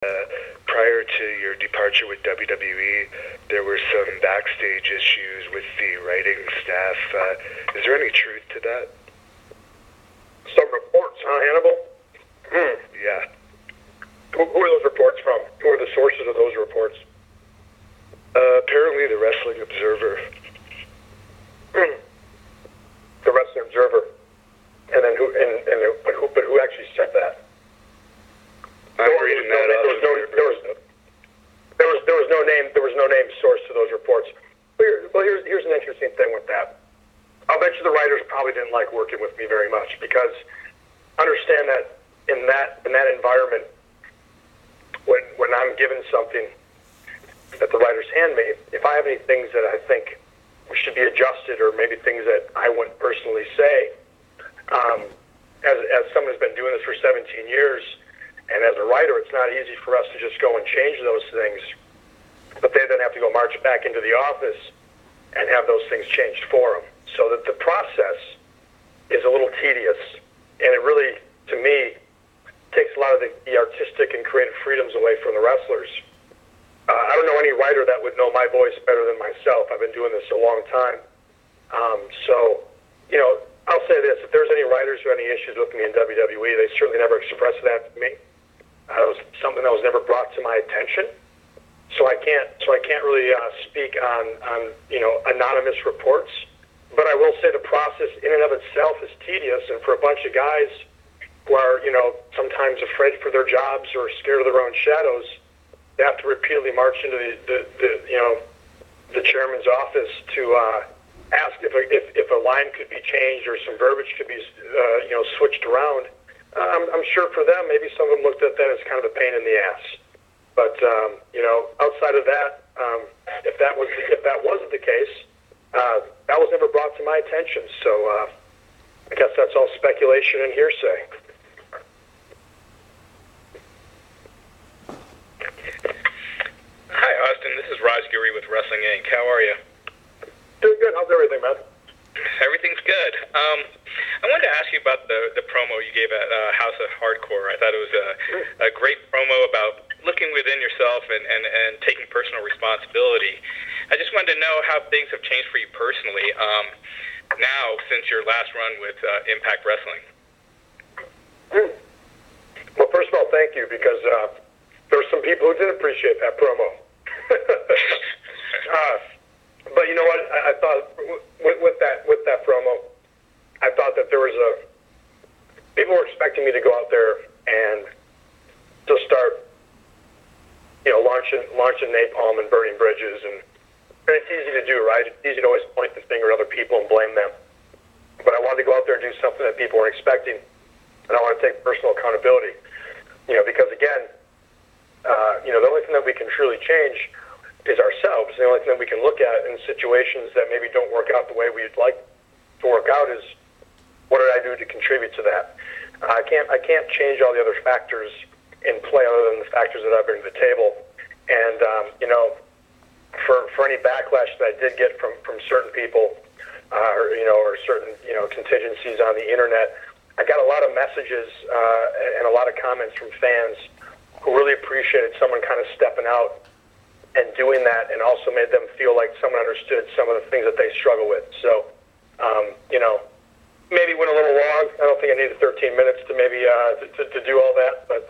Prior to your departure with WWE, there were some backstage issues with the writing staff. Is there any truth to that? Some reports, huh, Hannibal? Yeah. Who are those reports from? Who are the sources of those reports? Apparently the Wrestling Observer. The Wrestling Observer. And then who actually said that? I'm reading that up. There was no name source to those reports. Well, here's an interesting thing with that. I'll bet you the writers probably didn't like working with me very much, because understand that in that environment, when I'm given something that the writers hand me, if I have any things that I think should be adjusted, or maybe things that I wouldn't personally say, as someone who's been doing this for 17 years, and as a writer, it's not easy for us to just go and change those things. But they then have to go march back into the office and have those things changed for them. So that the process is a little tedious. And it really, to me, takes a lot of the artistic and creative freedoms away from the wrestlers. I don't know any writer that would know my voice better than myself. I've been doing this a long time. So, I'll say this. If there's any writers who have any issues with me in WWE, they certainly never expressed that to me. It was something that was never brought to my attention. So I can't really speak on anonymous reports. But I will say the process in and of itself is tedious, and for a bunch of guys who are, sometimes afraid for their jobs or scared of their own shadows, they have to repeatedly march into the chairman's office to ask if a line could be changed or some verbiage could be switched around. I'm sure for them, maybe some of them looked at that as kind of a pain in the ass. But outside of that, if that wasn't the case, that was never brought to my attention. So I guess that's all speculation and hearsay. Hi, Austin. This is Raj Giri with Wrestling Inc. How are you? Doing good. How's everything, man? Everything's good. I wanted to ask you about the promo you gave at House of Hardcore. I thought it was a great promo about looking within yourself and taking personal responsibility. I just wanted to know how things have changed for you personally now since your last run with Impact Wrestling. Well, first of all, thank you, because there were some people who did appreciate that promo. But you know what? I thought with that promo, I thought that there was people were expecting me to go out there and just start, launching napalm and burning bridges, and it's easy to do, right? It's easy to always point the finger at other people and blame them. But I wanted to go out there and do something that people weren't expecting, and I want to take personal accountability. Because again, the only thing that we can truly change is ourselves. The only thing that we can look at in situations that maybe don't work out the way we'd like to work out is, what did I do to contribute to that? I can't change all the other factors in play other than the factors that I bring to the table. And for any backlash that I did get from certain people, or certain contingencies on the internet, I got a lot of messages and a lot of comments from fans who really appreciated someone kind of stepping out and doing that, and also made them feel like someone understood some of the things that they struggle with. So, maybe went a little long. I don't think I needed 13 minutes to maybe to do all that, but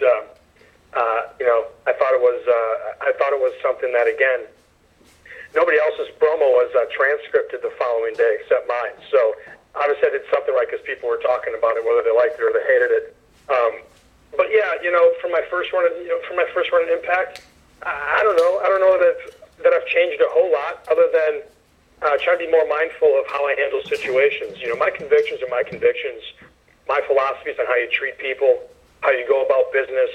I thought it was something that, again, nobody else's promo was transcripted the following day except mine. So obviously I did something right, because people were talking about it, whether they liked it or they hated it. But yeah, for my first run, in Impact, I don't know that I've changed a whole lot, other than trying to be more mindful of how I handle situations. My convictions are my convictions. My philosophies on how you treat people, how you go about business,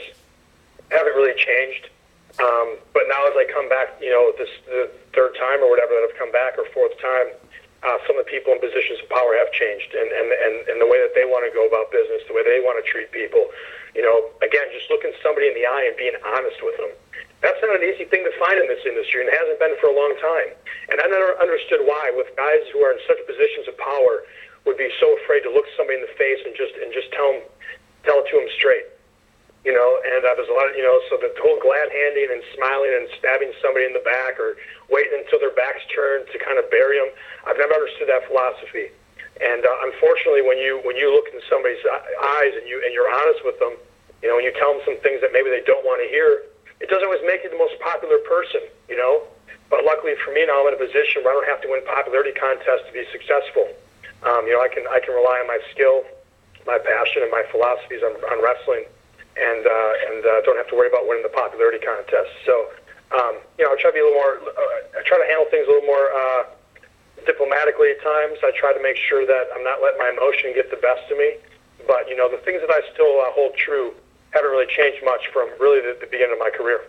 haven't really changed. But now as I come back, the third time or whatever that I've come back, or fourth time, some of the people in positions of power have changed, and the way that they want to go about business, the way they want to treat people. Again, just looking somebody in the eye and being honest with them. That's not an easy thing to find in this industry, and it hasn't been for a long time. And I never understood why, with guys who are in such positions of power, would be so afraid to look somebody in the face and just tell it to them straight. and there's a lot of, so the whole glad handing and smiling and stabbing somebody in the back or waiting until their back's turned to kind of bury them, I've never understood that philosophy. And unfortunately, when you look in somebody's eyes and you're honest with them, when you tell them some things that maybe they don't want to hear, it doesn't always make you the most popular person, But luckily for me now, I'm in a position where I don't have to win popularity contests to be successful. I can rely on my skill, my passion, and my philosophies on wrestling, and don't have to worry about winning the popularity contest. So, I try to be a little more. I try to handle things a little more diplomatically at times. I try to make sure that I'm not letting my emotion get the best of me. But the things that I still hold true haven't really changed much from really the beginning of my career.